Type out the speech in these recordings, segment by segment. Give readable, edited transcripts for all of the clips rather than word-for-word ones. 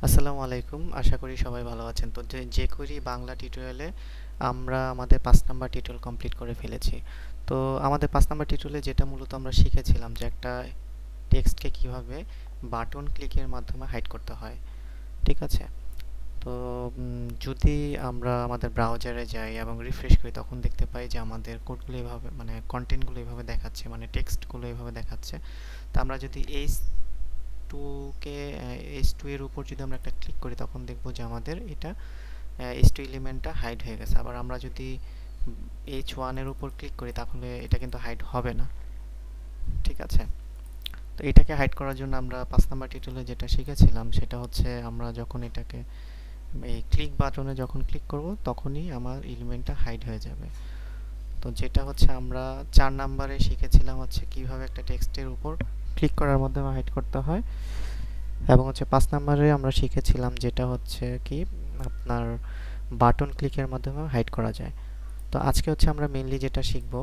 আসসালামু আলাইকুম, আশা করি সবাই ভালো আছেন। তো jQuery বাংলা টিউটোরিয়ালে আমরা আমাদের 5 নাম্বার টিউটোরিয়াল কমপ্লিট করে ফেলেছি। তো আমাদের 5 নাম্বার টিউটোরিয়ালে যেটা মূলত আমরা শিখেছিলাম যে একটা টেক্সটকে কিভাবে বাটন ক্লিকের মাধ্যমে হাইড করতে হয়, ঠিক আছে? তো যদি আমরা আমাদের ব্রাউজারে যাই এবং রিফ্রেশ করি তখন দেখতে পাই যে আমাদের কোডগুলো এভাবে মানে কন্টেন্টগুলো এভাবে দেখাচ্ছে, মানে টেক্সটগুলো এভাবে দেখাচ্ছে। তো আমরা যদি এই টুকে H2 এর উপর যদি আমরা একটা ক্লিক করি তখন দেখব যে আমাদের এটা H2 এলিমেন্টটা হাইড হয়ে গেছে। আবার আমরা যদি H1 এর উপর ক্লিক করি তাহলে এটা কিন্তু হাইড হবে না, ঠিক আছে? তো এটাকে হাইড করার জন্য আমরা 5 নাম্বার টিউটোরিয়ালে যেটা শিখেছিলাম সেটা হচ্ছে আমরা যখন এটাকে এই ক্লিক বাটনে যখন ক্লিক করব তখনই আমার এলিমেন্টটা হাইড হয়ে যাবে। তো যেটা হচ্ছে আমরা 4 নাম্বারে শিখেছিলাম হচ্ছে কিভাবে একটা টেক্সটের উপর ক্লিক করার মাধ্যমে হাইড করতে হয়, এবং হচ্ছে 5 নাম্বারে আমরা শিখেছিলাম যেটা হচ্ছে কি আপনার বাটন ক্লিকের মাধ্যমে হাইড করা যায়। তো আজকে হচ্ছে আমরা মেইনলি যেটা শিখব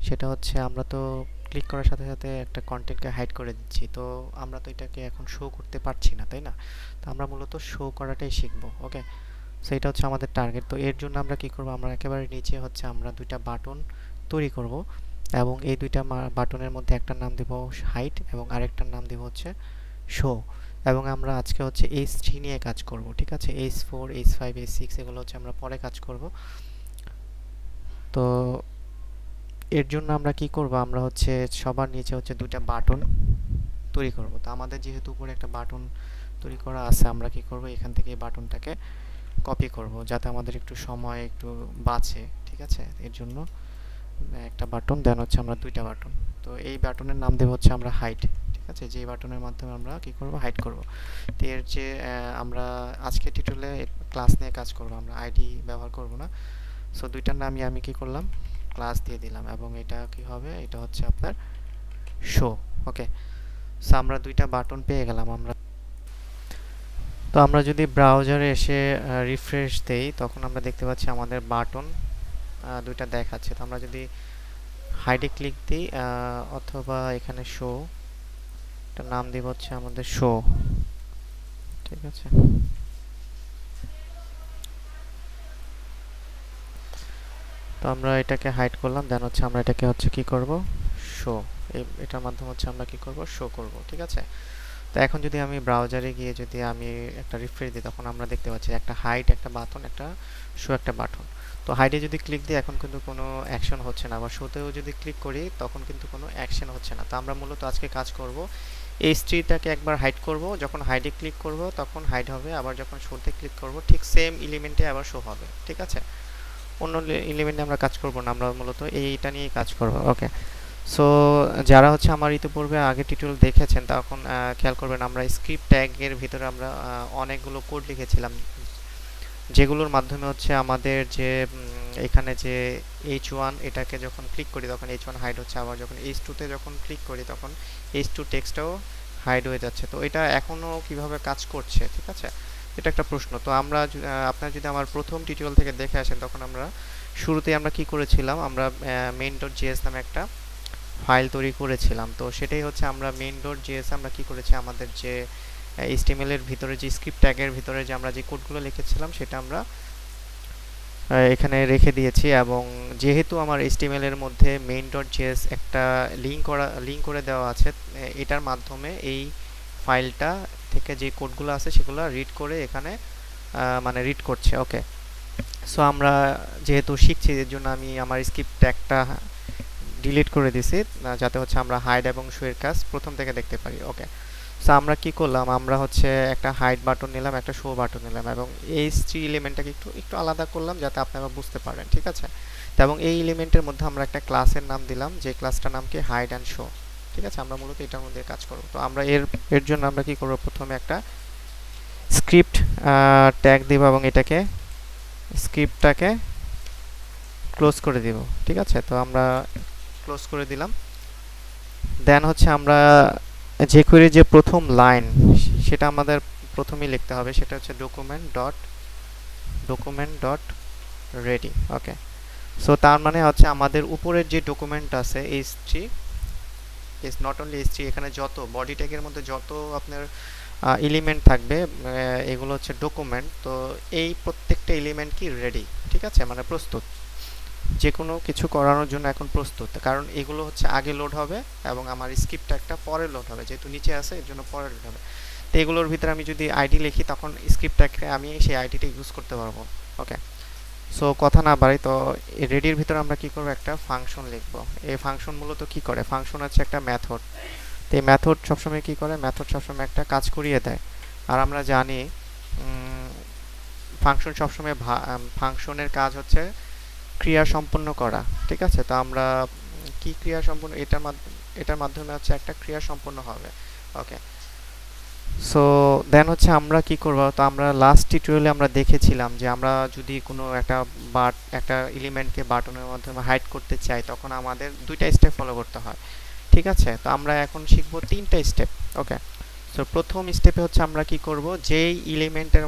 সেটা হচ্ছে আমরা তো ক্লিক করার সাথে সাথে একটা কন্টেন্টকে হাইড করে দিচ্ছি, তো আমরা তো এটাকে এখন শো করতে পারছি না, তাই না? তো আমরা মূলত শো করাটাই শিখব। ওকে, সো এটা হচ্ছে আমাদের টার্গেট। তো এর জন্য আমরা কি করব, আমরা একেবারে নিচে হচ্ছে আমরা দুইটা বাটন তৈরি করব, এবং এই দুইটা বাটনের মধ্যে একটার নাম দেব হাইড এবং আরেকটার নাম দেব হচ্ছে শো। এবং আমরা আজকে হচ্ছে H3 নিয়ে কাজ করব, ঠিক আছে? H4, H5, H6 এগুলো হচ্ছে আমরা পরে কাজ করব। তো এর জন্য আমরা কি করব, আমরা হচ্ছে সবার নিচে হচ্ছে দুইটা বাটন তৈরি করব। তো আমাদের যেহেতু উপরে একটা বাটন তৈরি করা আছে, আমরা কি করব, এখান থেকে এই বাটনটাকে কপি করব যাতে আমাদের একটু সময় একটু বাঁচে, ঠিক আছে? এর জন্য একটা বাটন দেন হচ্ছে আমরা দুইটা বাটন। তো এই বাটনের নাম দেব হচ্ছে আমরা হাইড, ঠিক আছে? যে বাটনের মাধ্যমে আমরা কি করব, হাইড করব। তো এর যে আমরা আজকে টিউটোরিয়ালে ক্লাস নিয়ে কাজ করব, আমরা আইডি ব্যবহার করব না। সো দুইটার নামই আমি কি করলাম, ক্লাস দিয়ে দিলাম, এবং এটা কি হবে, এটা হচ্ছে আপনার শো। ওকে, সো আমরা দুইটা বাটন পেয়ে গেলাম। আমরা যদি ব্রাউজারে এসে রিফ্রেশ দেই তখন আমরা দেখতে পাচ্ছি আমাদের বাটন দুইটা দেখাচ্ছে। তো আমরা যদি হাইডে ক্লিক দিই অথবা এখানে শো, এটার নাম দিব হচ্ছে আমাদের শো, ঠিক আছে? তো আমরা এটাকে হাইড করলাম, দেন হচ্ছে আমরা এটাকে হচ্ছে কি করব, শো। এটার মাধ্যমে হচ্ছে আমরা কি করব, শো করব, ঠিক আছে? তো এখন যদি আমি ব্রাউজারে গিয়ে যদি আমি একটা রিফ্রেশ দিই তখন আমরা দেখতে পাচ্ছি একটা হাইড একটা বাটন, একটা শো একটা বাটন। তো হাইডে যদি ক্লিক দিই এখন কিন্তু কোনো অ্যাকশন হচ্ছে না, বা শোতেও যদি ক্লিক করি তখন কিন্তু কোনো অ্যাকশন হচ্ছে না। তো আমরা মূলত আজকে কাজ করব এই স্ট্রিটাকে একবার হাইড করব, যখন হাইডে ক্লিক করব তখন হাইড হবে, আবার যখন শোতে ক্লিক করব ঠিক সেম এলিমেন্টে আবার শো হবে, ঠিক আছে? অন্য এলিমেন্টে আমরা কাজ করব না, আমরা মূলত এইটা নিয়েই কাজ করব। ওকে, সো যারা হচ্ছে আমার ইতিপূর্বে আগে টিউটোরিয়াল দেখেছেন তখন খেয়াল করবেন আমরা স্ক্রিপ্ট ট্যাগের ভিতরে আমরা অনেকগুলো কোড লিখেছিলাম, যেগুলোর মাধ্যমে হচ্ছে আমাদের যে এখানে যে H1 এটাকে যখন ক্লিক করি তখন H1 হাইড হচ্ছে, আবার যখন H2 তে যখন ক্লিক করি তখন H2 টেক্সটটাও হাইড হয়ে যাচ্ছে। তো এটা এখনও কিভাবে কাজ করছে, ঠিক আছে? এটা একটা প্রশ্ন। তো আমরা আপনারা যদি আমার প্রথম টিউটোরিয়াল থেকে দেখে আসেন তখন আমরা শুরুতেই আমরা কি করেছিলাম, আমরা main.js নামে একটা ফাইল তৈরি করেছিলাম। তো সেটাই হচ্ছে আমরা main.js আমরা কি করেছি, আমাদের যে HTML এর ভিতরে যে স্ক্রিপ্ট ট্যাগের ভিতরে যে আমরা যে কোডগুলো লিখেছিলাম সেটা আমরা এখানে রেখে দিয়েছি, এবং যেহেতু আমার HTML এর মধ্যে main.js একটা লিঙ্ক করে দেওয়া আছে, এটার মাধ্যমে এই ফাইলটা থেকে যে কোডগুলো আছে সেগুলো রিড করে এখানে মানে রিড করছে। ওকে, সো আমরা যেহেতু শিখছি এর জন্য আমি আমার স্ক্রিপ্ট ট্যাগটা ডিলিট করে দিছি, যাতে হচ্ছে আমরা হাইড এবং শো এর কাজ প্রথম থেকে দেখতে পারি। ওকে, সো আমরা কি করলাম, আমরা হচ্ছে একটা হাইড বাটন নিলাম, একটা শো বাটন নিলাম, এবং এই থ্রি এলিমেন্টটাকে একটু একটু আলাদা করলাম যাতে আপনারা বুঝতে পারেন, ঠিক আছে? তো এবং এই এলিমেন্টের মধ্যে আমরা একটা ক্লাসের নাম দিলাম, যে ক্লাসটার নাম কি হাইড অ্যান্ড শো, ঠিক আছে? আমরা মূলত এটার মধ্যে কাজ করব। তো আমরা এর জন্য আমরা কি করব, প্রথমে একটা স্ক্রিপ্ট ট্যাগ দিব এবং এটাকে স্ক্রিপ্টটাকে ক্লোজ করে দিব, ঠিক আছে? তো আমরা ক্লোজ করে দিলাম। দেন হচ্ছে আমরা jQuery যে প্রথম লাইন সেটা আমাদের প্রথমেই লিখতে হবে, সেটা হচ্ছে document ডট রেডি। ওকে, সো তার মানে হচ্ছে আমাদের উপরের যে ডকুমেন্ট আছে H3 is not only H3, এখানে যত বডি ট্যাগের মধ্যে যত আপনার এলিমেন্ট থাকবে, এগুলো হচ্ছে ডকুমেন্ট। তো এই প্রত্যেকটা এলিমেন্ট কি রেডি, ঠিক আছে, মানে প্রস্তুত, যে কোনো কিছু করানোর জন্য এখন প্রস্তুত, কারণ এগুলো হচ্ছে আগে লোড হবে এবং আমার স্ক্রিপ্টটা একটা পরে লোড হবে, যেহেতু নিচে আছে এর জন্য পরে লোড হবে। তো এগুলোর ভিতরে আমি যদি আইডি লিখি তখন স্ক্রিপ্টটাকে আমি সেই আইডিটা ইউজ করতে পারবো। ওকে, সো কথা না বাড়াই, তো রেডির ভিতরে আমরা কি করব, একটা ফাংশন লিখব। এই ফাংশন মূলত কি করে, ফাংশন হচ্ছে একটা মেথড। তো এই মেথড সবসময় কি করে, মেথড সবসময় একটা কাজ করিয়ে দেয়। আর আমরা জানি ফাংশন সবসময় ফাংশনের কাজ হচ্ছে ক্রিয়া সম্পন্ন করা, ঠিক আছে। তো আমরা কি ক্রিয়া সম্পন্ন, এটার মাধ্যমে হচ্ছে একটা ক্রিয়া সম্পন্ন হবে। ওকে, সো দেন হচ্ছে আমরা কি করব, তো আমরা লাস্ট টিউটোরিয়ালে আমরা দেখেছিলাম যে আমরা যদি কোনো একটা এলিমেন্টকে বাটনের মাধ্যমে হাইড করতে চাই তখন আমাদের দুইটা স্টেপ ফলো করতে হয়, ঠিক আছে। তো আমরা এখন শিখব তিনটা স্টেপ। ওকে, সো প্রথম স্টেপে হচ্ছে আমরা কি করব, যেই এলিমেন্টের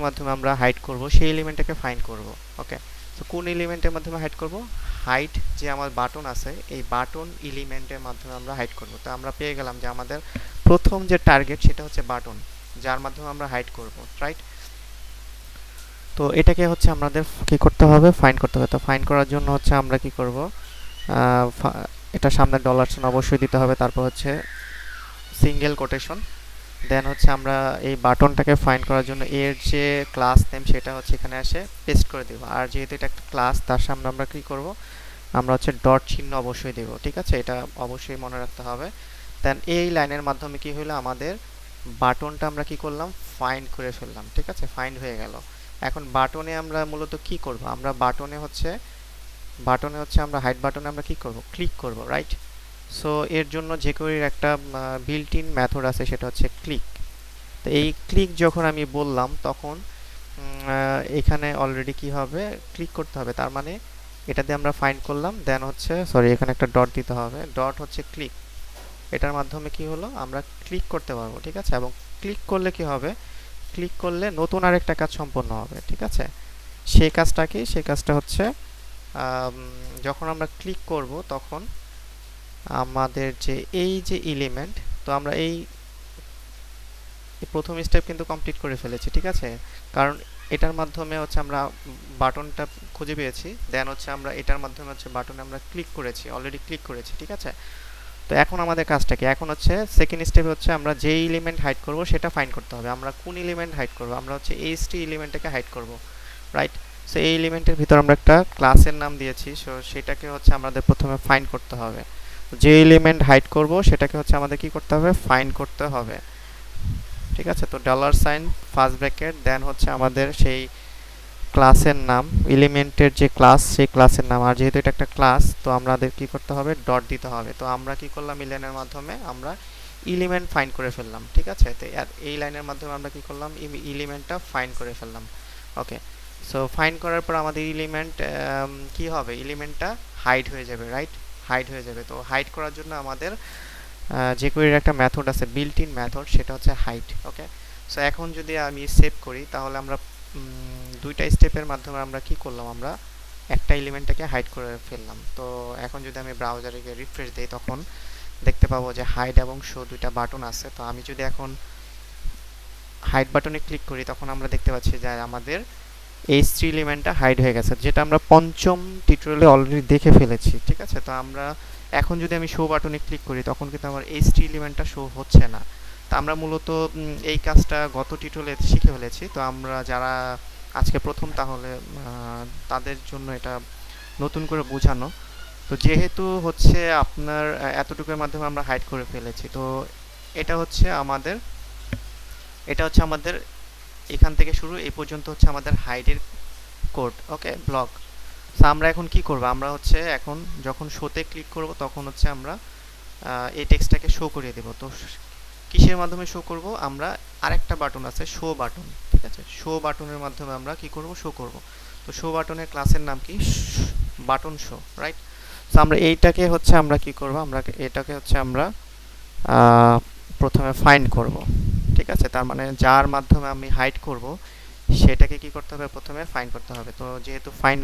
মাধ্যমে আমরা হাইড করব সেই এলিমেন্টটাকে ফাইন্ড করব। ওকে, তো কোন এলিমেন্টের মাধ্যমে হাইড করব, হাইড যে আমার বাটন আছে এই বাটন এলিমেন্টের মাধ্যমে আমরা হাইড করব। তো আমরা পেয়ে গেলাম যে আমাদের প্রথম যে টার্গেট সেটা হচ্ছে বাটন, যার মাধ্যমে আমরা হাইড করব, রাইট। তো এটাকে হচ্ছে আমাদের কি করতে হবে, ফাইন্ড করতে হবে। তো ফাইন্ড করার জন্য হচ্ছে আমরা কি করব, এটা সামনে ডলার সাইন অবশ্যই দিতে হবে, তারপর হচ্ছে সিঙ্গেল কোটেশন। দেন হচ্ছে আমরা এই বাটনটাকে ফাইন্ড করার জন্য এর যে ক্লাস নেম সেটা হচ্ছে এখানে এসে পেস্ট করে দেব। আর যেহেতু এটা একটা ক্লাস, তার সামনে আমরা কি করব, আমরা হচ্ছে ডট চিহ্ন অবশ্যই দেব, ঠিক আছে, এটা অবশ্যই মনে রাখতে হবে। দেন এই লাইনের মাধ্যমে কি হলো, আমাদের বাটনটা আমরা কি করলাম, ফাইন্ড করে ফেললাম, ঠিক আছে, ফাইন্ড হয়ে গেল। এখন বাটনে আমরা মূলত কি করব, আমরা বাটনে হচ্ছে আমরা হাইড বাটনে আমরা কি করব, ক্লিক করব, রাইট। সো এর জন্য jQueryর একটা বিল্ট ইন মেথড আছে, সেটা হচ্ছে ক্লিক। তো এই ক্লিক যখন আমি বললাম তখন এখানে অলরেডি কি হবে, ক্লিক করতে হবে, তার মানে এটা দিয়ে আমরা ফাইন্ড করলাম। দেন হচ্ছে এখানে একটা ডট দিতে হবে, ডট হচ্ছে ক্লিক, এটার মাধ্যমে কি হলো, আমরা ক্লিক করতে পারবো, ঠিক আছে। এবং ক্লিক করলে কি হবে, ক্লিক করলে নতুন আরেকটা কাজ সম্পন্ন হবে, ঠিক আছে। সেই কাজটা কি, সেই কাজটা হচ্ছে যখন আমরা ক্লিক করব তখন আমাদের যে এই যে এলিমেন্ট, তো আমরা এই প্রথম স্টেপ কিন্তু কমপ্লিট করে ফেলেছি, ঠিক আছে, কারণ এটার মাধ্যমে হচ্ছে আমরা বাটনটা খুঁজে পেয়েছি। দেন হচ্ছে আমরা এটার মাধ্যমে হচ্ছে বাটনে আমরা অলরেডি ক্লিক করেছি, ঠিক আছে। তো এখন আমাদের কাজটা কি, এখন হচ্ছে সেকেন্ড স্টেপে হচ্ছে আমরা যে এলিমেন্ট হাইড করব সেটা ফাইন্ড করতে হবে। আমরা কোন এলিমেন্ট হাইড করব, আমরা হচ্ছে এইচটি এলিমেন্টটাকে হাইড করব, রাইট। সো এই এলিমেন্টের ভিতর আমরা একটা ক্লাসের নাম দিয়েছি, সো সেটাকে হচ্ছে আমাদের প্রথমে ফাইন্ড করতে হবে। যে এলিমেন্ট হাইড করব সেটাকে হচ্ছে আমাদের কি করতে হবে, ফাইন্ড করতে হবে, ঠিক আছে। তো ডলার সাইন ফার্স্ট ব্র্যাকেট, দেন হচ্ছে আমাদের সেই ক্লাসের নাম, এলিমেন্টের যে ক্লাস সেই ক্লাসের নাম। আর যেহেতু এটা একটা ক্লাস তো আমাদের কি করতে হবে, ডট দিতে হবে। তো আমরা কি করলাম, এই লাইনের মাধ্যমে আমরা এলিমেন্ট ফাইন্ড করে ফেললাম, ঠিক আছে। তো এই লাইনের মাধ্যমে আমরা কি করলাম, এলিমেন্টটা ফাইন্ড করে ফেললাম। ওকে, সো ফাইন্ড করার পর আমাদের এলিমেন্ট কি হবে, এলিমেন্টটা হাইড হয়ে যাবে, রাইট, হাইড হয়ে যাবে। তো হাইড করার জন্য আমাদের jQueryর একটা মেথড আছে, বিল্ট ইন মেথড, সেটা হচ্ছে হাইড। ওকে, সো এখন যদি আমি সেভ করি তাহলে আমরা দুইটা স্টেপের মাধ্যমে আমরা কি করলাম, আমরা একটা এলিমেন্টটাকে হাইড করে ফেললাম। তো এখন যদি আমি ব্রাউজারে গিয়ে রিফ্রেশ দিই তখন দেখতে পাবো যে হাইড এবং শো দুইটা বাটন আছে। তো আমি যদি এখন হাইড বাটনে ক্লিক করি তখন আমরা দেখতে পাচ্ছি যে আমাদের H3 এলিমেন্টটা হাইড হয়ে গেছে, যেটা আমরা পঞ্চম টিউটোরিয়ালে অলরেডি দেখে ফেলেছি, ঠিক আছে। তো আমরা এখন যদি আমি শো বাটনে ক্লিক করি তখন কিন্তু আমার H3 এলিমেন্টটা শো হচ্ছে না। তো আমরা মূলত এই কাজটা গত টিউটোরিয়ালে শিখে ফেলেছি। তো আমরা যারা আজকে প্রথম তাহলে তাদের জন্য এটা নতুন করে বোঝানো। তো যেহেতু হচ্ছে আপনার এতটুকুর মাধ্যমে আমরা হাইড করে ফেলেছি, তো এটা হচ্ছে আমাদের এটা হচ্ছে আমাদের এখান থেকে শুরু এই পর্যন্ত হচ্ছে আমাদের হাইডের কোড, ওকে, ব্লক। সো আমরা এখন কি করব, আমরা হচ্ছে এখন যখন শোতে ক্লিক করব তখন হচ্ছে আমরা এই টেক্সটটাকে শো করিয়ে দেব। তো কিসের মাধ্যমে শো করব, আমরা আরেকটা বাটন আছে শো বাটন, ঠিক আছে, শো বাটনের মাধ্যমে আমরা কি করব, শো করব। তো শো বাটনের ক্লাসের নাম কি, বাটন শো, রাইট। সো আমরা এইটাকে হচ্ছে আমরা কি করব, আমরা এটাকে হচ্ছে আমরা প্রথমে ফাইন্ড করব, ঠিক আছে। তার মানে যার মাধ্যমে আমি হাইড করব সেটাকে কি করতে হবে, প্রথমে ফাইন্ড করতে হবে। তো যেহেতু ফাইন্ড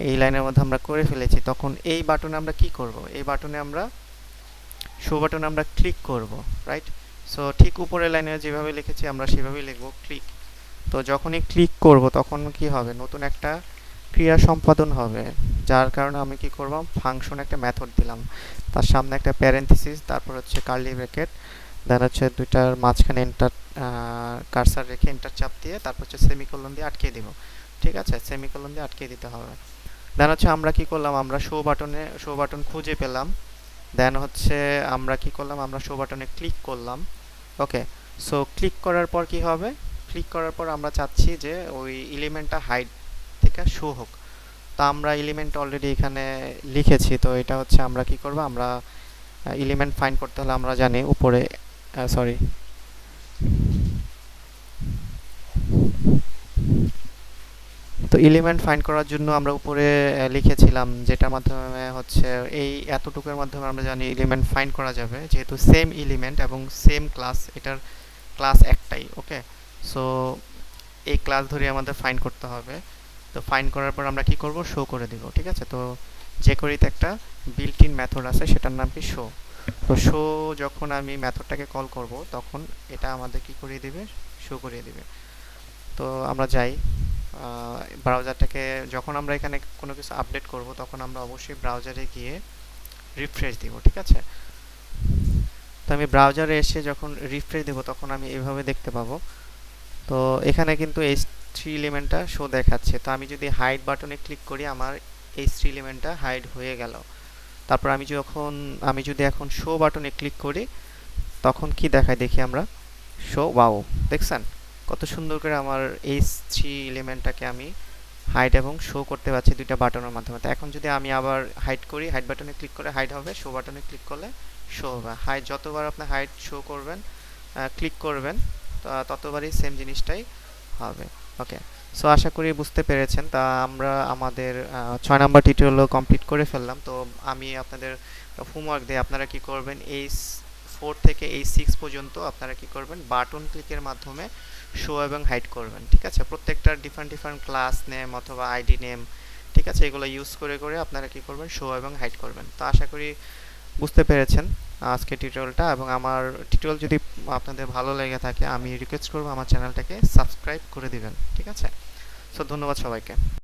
এই লাইনের মধ্যে আমরা করে ফেলেছি তখন এই বাটনে আমরা কি করব, এই বাটনে আমরা শো বাটনে আমরা ক্লিক করব, রাইট? সো ঠিক উপরের লাইনে যেভাবে লিখেছি আমরা সেভাবেই লিখব, ক্লিক। তো যখনই ক্লিক করব তখন কি হবে, নতুন একটা ক্রিয়া সম্পাদন হবে, যার কারণে আমি কি করব, ফাংশন একটা মেথড দিলাম, তার সামনে একটা প্যারেন্থেসিস, তারপর হচ্ছে কার্লি ব্র্যাকেট, দেন হচ্ছে দুইটার মাঝখানে এন্টার কার্সার রেখে এন্টার চাপ দিয়ে তারপর হচ্ছে সেমিকোলন দিয়ে আটকে দিব। ঠিক আছে, সেমিকোলন দিয়ে আটকে দিতে হবে। দেন হচ্ছে আমরা কি করলাম, আমরা শো বাটন খুঁজে পেলাম। দেন হচ্ছে আমরা কি করলাম, আমরা শো বাটনে ক্লিক করলাম। ওকে, সো ক্লিক করার পর কি হবে, ক্লিক করার পর আমরা চাচ্ছি যে ওই এলিমেন্টটা হাইড থেকে শো হোক। তো আমরা এলিমেন্ট অলরেডি এখানে লিখেছি, তো এটা হচ্ছে আমরা কি করব, আমরা এলিমেন্ট ফাইন্ড করতে হলে আমরা জানি উপরে, সরি, তো এলিমেন্ট ফাইন্ড করার জন্য আমরা উপরে লিখেছিলাম, যেটার মাধ্যমে হচ্ছে এই এতটুকুর মাধ্যমে আমরা জানি এলিমেন্ট ফাইন্ড করা যাবে, যেহেতু সেম এলিমেন্ট এবং সেম ক্লাস, এটার ক্লাস একটাই। ওকে, সো এই ক্লাস ধরে আমাদের ফাইন্ড করতে হবে। তো ফাইন্ড করার পর আমরা কি করব, শো করে দিব। ঠিক আছে, তো jQueryতে একটা বিল্ট ইন মেথড আছে, সেটার নাম কি, শো। তো শো যখন আমি মেথডটাকে কল করব তখন এটা আমাদের কি করিয়ে দিবে, শো করিয়ে দিবে। তো আমরা যাই ব্রাউজারটাকে, যখন আমরা এখানে কোনো কিছু আপডেট করব তখন আমরা অবশ্যই ব্রাউজারে গিয়ে রিফ্রেশ দিব। ঠিক আছে, তো আমি ব্রাউজারে এসে যখন রিফ্রেশ দেব তখন আমি এভাবে দেখতে পাবো। তো এখানে কিন্তু h3 এলিমেন্টটা শো দেখাচ্ছে। তো আমি যদি হাইড বাটনে ক্লিক করি আমার h3 এলিমেন্টটা হাইড হয়ে গেল। তারপর আমি যদি এখন শো বাটনে ক্লিক করি তখন কি দেখায় দেখি আমরা, শো, ওয়াও, দেখছেন কত সুন্দর করে আমার h3 এলিমেন্টটাকে আমি হাইড এবং শো করতে পারছি দুইটা বাটনের মাধ্যমে। তো এখন যদি আমি আবার হাইড করি, হাইড বাটনে ক্লিক করে হাইড হবে, শো বাটনে ক্লিক করলে শো হবে। হাইড যতবার আপনি হাইড শো করবেন, ক্লিক করবেন, ততবারই সেম জিনিসটাই হবে। ওকে, সো আশা করি বুঝতে পেরেছেন। তা আমরা আমাদের 6 নম্বর টিউটোরিয়ালও কমপ্লিট করে ফেললাম। তো আমি আপনাদের হোমওয়ার্ক দিয়ে আপনারা কি করবেন, এই 4 থেকে এই 6 পর্যন্ত আপনারা কি করবেন, বাটন ক্লিকের মাধ্যমে শো এবং হাইড করবেন। ঠিক আছে, প্রত্যেকটার ডিফারেন্ট ডিফারেন্ট ক্লাস নেম অথবা আইডি নেম, ঠিক আছে, এগুলো ইউজ করে করে আপনারা কি করবেন, শো এবং হাইড করবেন। তো আশা করি বুঝতে পেরেছেন আজকে টিউটোরিয়ালটা, এবং আমার টিউটোরিয়াল যদি আপনাদের ভালো লেগে থাকে আমি রিকোয়েস্ট করবো আমার চ্যানেলটাকে সাবস্ক্রাইব করে দিবেন। ঠিক আছে, সো ধন্যবাদ সবাইকে।